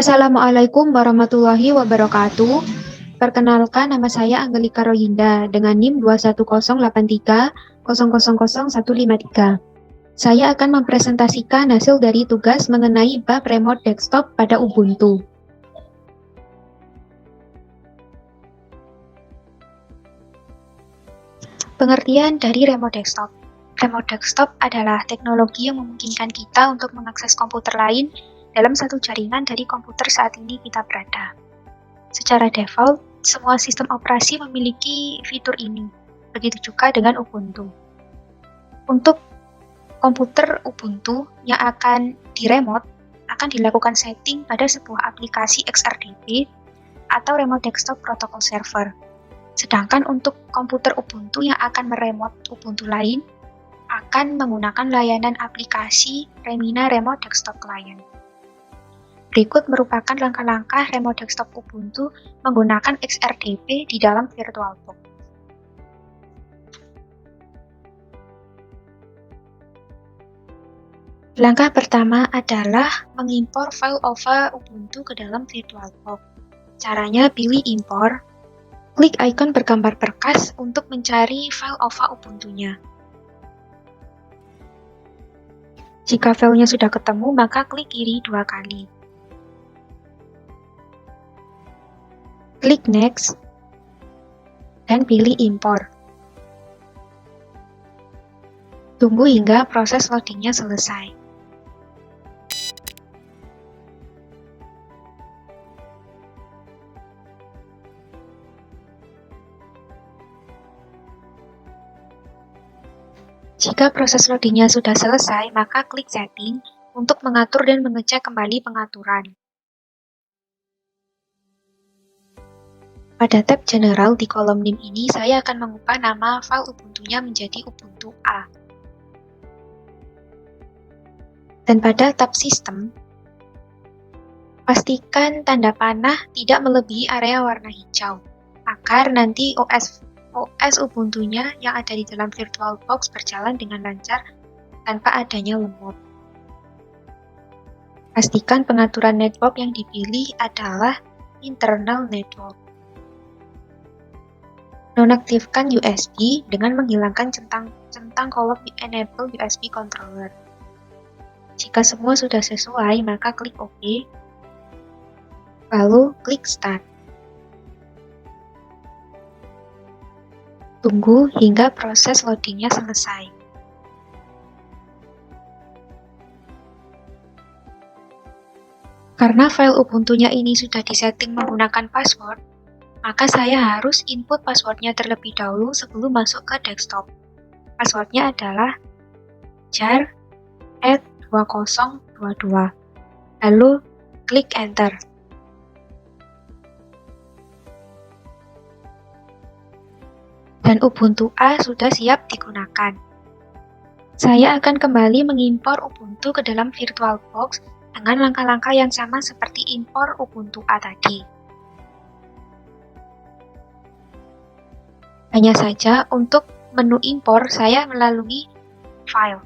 Assalamualaikum warahmatullahi wabarakatuh. Perkenalkan, nama saya Anggelika Royinda dengan NIM 21083000153. Saya akan mempresentasikan hasil dari tugas mengenai bab remote desktop pada Ubuntu. Pengertian dari remote desktop. Remote desktop adalah teknologi yang memungkinkan kita untuk mengakses komputer lain dalam satu jaringan dari komputer saat ini kita berada. Secara default, semua sistem operasi memiliki fitur ini. Begitu juga dengan Ubuntu. Untuk komputer Ubuntu yang akan diremote, akan dilakukan setting pada sebuah aplikasi XRDP atau Remote Desktop Protocol Server. Sedangkan untuk komputer Ubuntu yang akan meremote Ubuntu lain, akan menggunakan layanan aplikasi Remina Remote Desktop Client. Berikut merupakan langkah-langkah remote desktop Ubuntu menggunakan XRDP di dalam VirtualBox. Langkah pertama adalah mengimpor file OVA Ubuntu ke dalam VirtualBox. Caranya pilih impor, klik icon bergambar berkas untuk mencari file OVA Ubuntunya. Jika filenya sudah ketemu, maka klik kiri 2 kali. Klik next, dan pilih impor. Tunggu hingga proses loadingnya selesai. Jika proses loadingnya sudah selesai, maka klik setting untuk mengatur dan mengecek kembali pengaturan. Pada tab General di kolom NIM ini, saya akan mengubah nama file Ubuntunya menjadi Ubuntu A. Dan pada tab Sistem, pastikan tanda panah tidak melebihi area warna hijau, agar nanti OS Ubuntunya yang ada di dalam VirtualBox berjalan dengan lancar tanpa adanya lemot. Pastikan pengaturan network yang dipilih adalah internal network. Nonaktifkan USB dengan menghilangkan centang kolom Enable USB Controller. Jika semua sudah sesuai, maka klik OK, lalu klik Start. Tunggu hingga proses loadingnya selesai. Karena file Ubuntunya ini sudah disetting menggunakan password, maka saya harus input passwordnya terlebih dahulu sebelum masuk ke desktop. Passwordnya adalah jar@2022. Lalu klik Enter. Dan Ubuntu A sudah siap digunakan. Saya akan kembali mengimpor Ubuntu ke dalam VirtualBox dengan langkah-langkah yang sama seperti impor Ubuntu A tadi. Hanya saja untuk menu impor saya melalui File.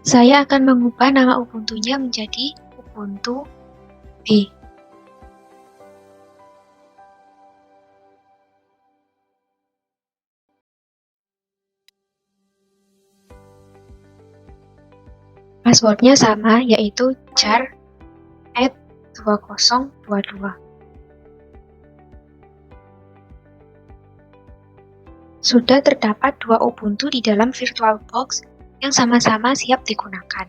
Saya akan mengubah nama Ubuntunya menjadi Ubuntu B. Passwordnya sama, yaitu jar@2022. Sudah terdapat dua Ubuntu di dalam VirtualBox yang sama-sama siap digunakan.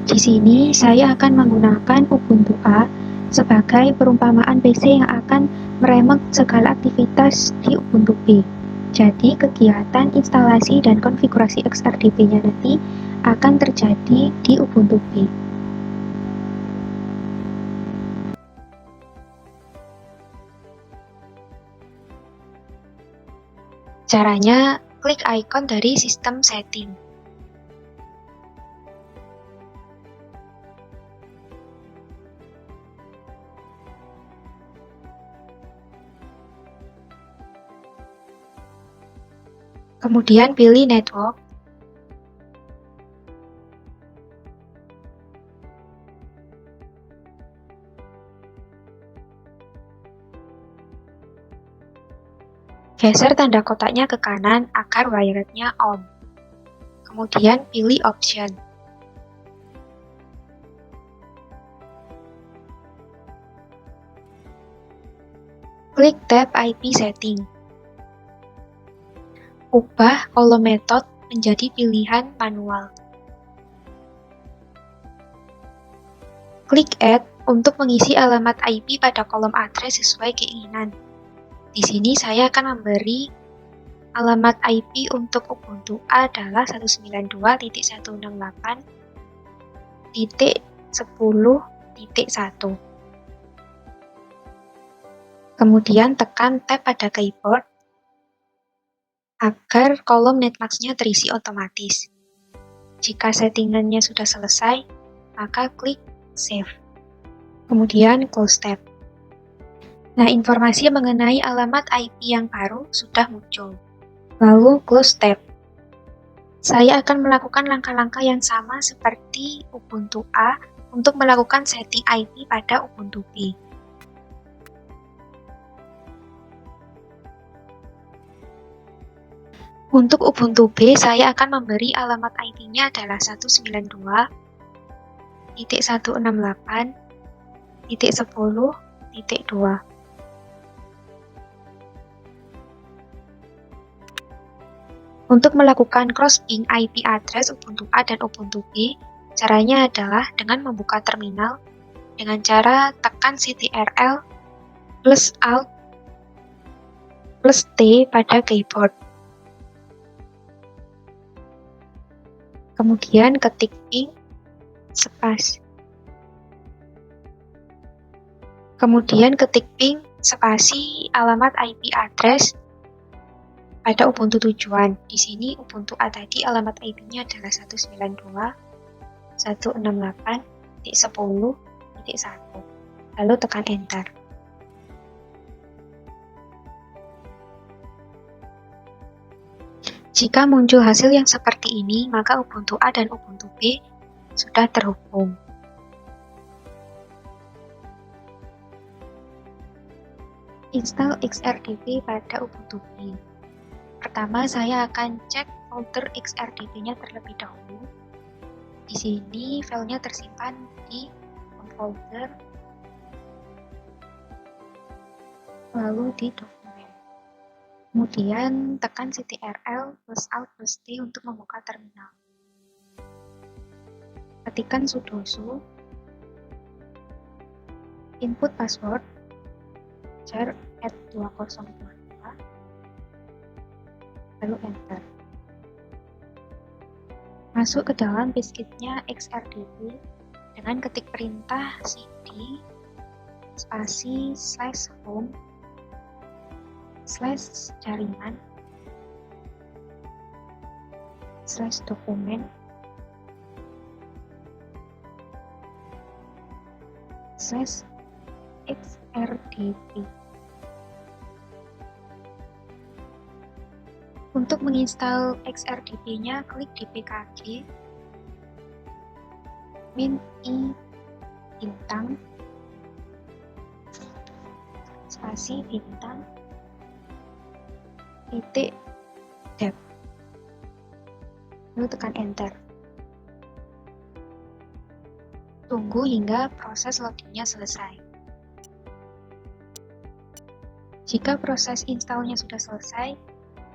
Di sini saya akan menggunakan Ubuntu A sebagai perumpamaan PC yang akan meremote segala aktivitas di Ubuntu B. Jadi kegiatan instalasi dan konfigurasi XRDP-nya nanti akan terjadi di Ubuntu B. Caranya, klik icon dari sistem setting. Kemudian pilih Network. Geser tanda kotaknya ke kanan agar wired-nya on. Kemudian pilih Option. Klik tab IP Setting. Ubah kolom method menjadi pilihan manual. Klik Add untuk mengisi alamat IP pada kolom address sesuai keinginan. Di sini saya akan memberi alamat IP untuk Ubuntu A adalah 192.168.10.1. Kemudian tekan Tab pada keyboard agar kolom netmask-nya terisi otomatis. Jika settingannya sudah selesai, maka klik Save. Kemudian Close Tab. Nah, informasi mengenai alamat IP yang baru sudah muncul. Lalu Close Tab. Saya akan melakukan langkah-langkah yang sama seperti Ubuntu A untuk melakukan setting IP pada Ubuntu B. Untuk Ubuntu B, saya akan memberi alamat IP-nya adalah 192.168.10.2. Untuk melakukan cross-ping IP address Ubuntu A dan Ubuntu B, caranya adalah dengan membuka terminal dengan cara tekan Ctrl plus Alt plus T pada keyboard. Kemudian ketik ping spasi. Kemudian ketik ping spasi alamat IP address pada Ubuntu tujuan. Di sini Ubuntu A tadi alamat IP-nya adalah 192.168.10.1. Lalu tekan Enter. Jika muncul hasil yang seperti ini, maka Ubuntu A dan Ubuntu B sudah terhubung. Install XRDP pada Ubuntu B. Pertama, saya akan cek folder XRDP-nya terlebih dahulu. Di sini filenya tersimpan di folder, lalu di dokumen. Kemudian tekan Ctrl plus Alt plus T untuk membuka terminal. Ketikkan sudoku, input password jar @2022, lalu Enter. Masuk ke dalam disketnya XRDP dengan ketik perintah cd spasi /home /jaringan /dokumen /xrdp. Untuk menginstal XRDP-nya, klik di pkg -i bintang spasi bintang .deb, lalu tekan Enter. Tunggu hingga proses loadingnya selesai. Jika proses installnya sudah selesai,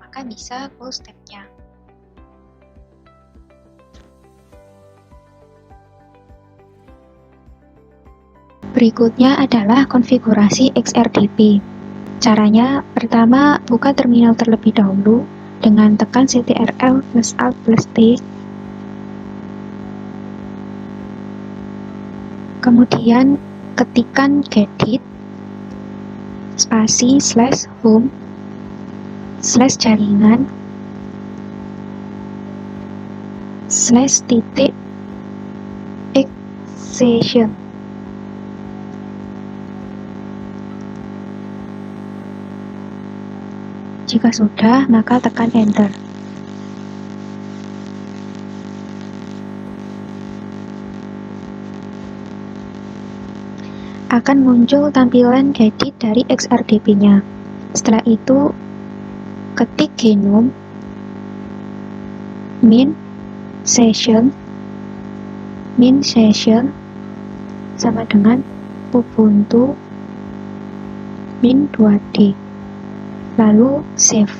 maka bisa close tab-nya. Berikutnya adalah konfigurasi XRDP. Caranya, pertama buka terminal terlebih dahulu dengan tekan Ctrl plus Alt plus T. Kemudian ketikkan gedit spasi /home /jaringan /accession. Jika sudah, maka tekan Enter. akan muncul tampilan Gedit dari XRDP-nya. Setelah itu, ketik genome min session sama dengan Ubuntu min 2D, lalu save.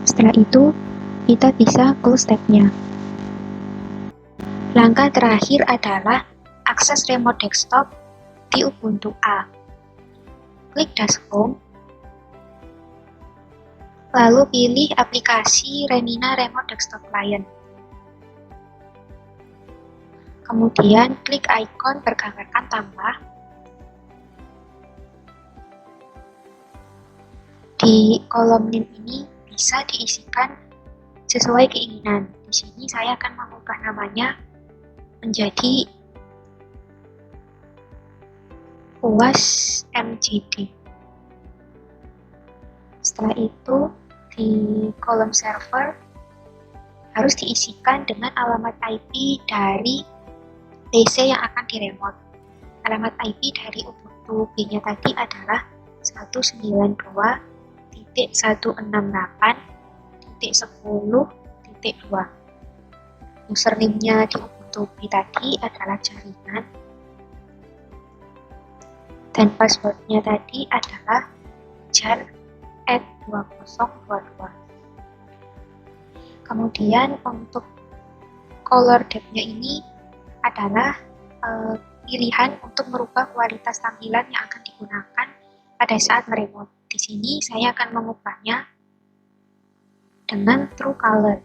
Setelah itu, kita bisa close tab-nya. Langkah terakhir adalah akses remote desktop di Ubuntu A. Klik Dash Home, lalu pilih aplikasi Renina Remote Desktop Client. Kemudian klik ikon bergambarkan tambah. Di kolom name ini bisa diisikan sesuai keinginan. Di sini saya akan mengubah namanya menjadi UAS MJD. Setelah itu, di kolom server harus diisikan dengan alamat IP dari PC yang akan diremote. Alamat IP dari Ubuntu B-nya tadi adalah 192.168.10.2. Username-nya di Ubuntu B tadi adalah jaringan, dan password-nya tadi adalah jar@2022. Kemudian untuk color depth-nya ini adalah pilihan untuk merubah kualitas tampilan yang akan digunakan pada saat meremote. Di sini saya akan mengubahnya dengan true color.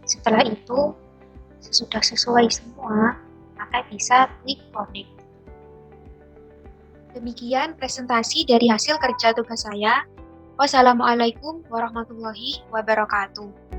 Setelah itu, sesudah sesuai semua, maka bisa klik connect. Demikian presentasi dari hasil kerja tugas saya. Wassalamualaikum warahmatullahi wabarakatuh.